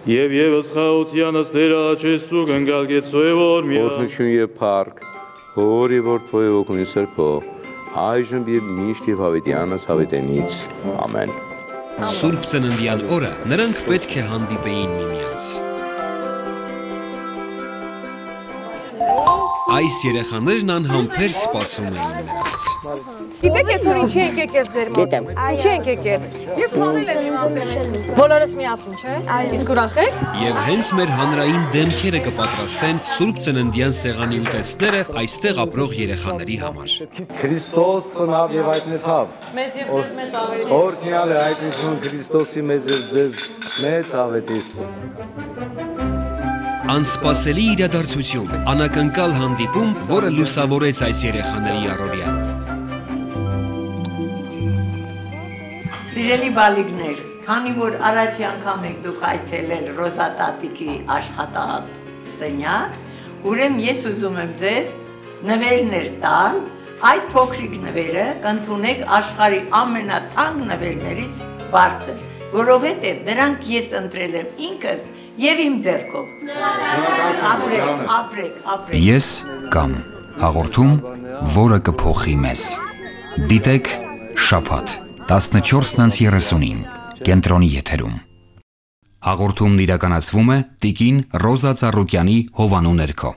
Եվ ևս խաղությանս դերաչեսու գնգալգեցու է որ միա Օրհնություն եւ փառք Հորի որդու օգնի սրբո այժմ եւ միշտ եւ հավիտյանս հավիտենից ամեն Սուրբ ծննդյան օրը նրանք պետք է հանդիպեին միմյանց Այս երեխաներն անհամբեր սպասում էին նրանց Գիտեք ես որ ինչի ենք եկել ձեր մոտ Ինչի ենք եկել Ես խաղել եմ իմ մոտ Բոլորս միասին չէ Իսկ ուրախ եք Եվ հենց մեր հանրային դեմքերը կպատրաստեն Սուրբ ծննդյան սեղանի ուտեստները այստեղ ապրող երեխաների համար Քրիստոս ծնավ եւ հայտնեցավ Մեզ եւ ձեզ մեծ ավետիս Օրհնյալ է հայտնություն Քրիստոսի մեզ եւ ձեզ մեծ ավետիս Անսպասելի իրադարձություն, անակնկալ հանդիպում, որը լուսավորեց այս երեխաների առօրյան Սիրելի բալիկներ, քանի որ առաջի անգամ եք դուք այցելել Ռոզա տատիկի աշխատասենյակ, ուրեմն ես ուզում եմ ձեզ նվերներ տալ, այդ փոքրիկ նվերը կընդունեք աշխարհի ամենաթանկ նվերներից բարձր, որովհետև դրանք ես ընտրել եմ ինքս եւ իմ ձեռքով։ Ապրեք։ Ես կամ հաղորդում, որը կփոխի մեզ։ Դիտեք շաբաթ 14:30-ին կենտրոնի եթերում։ Հաղորդումն իրականացվում է Տիկին Ռոզա Ծառուկյանի հովանու ներքո։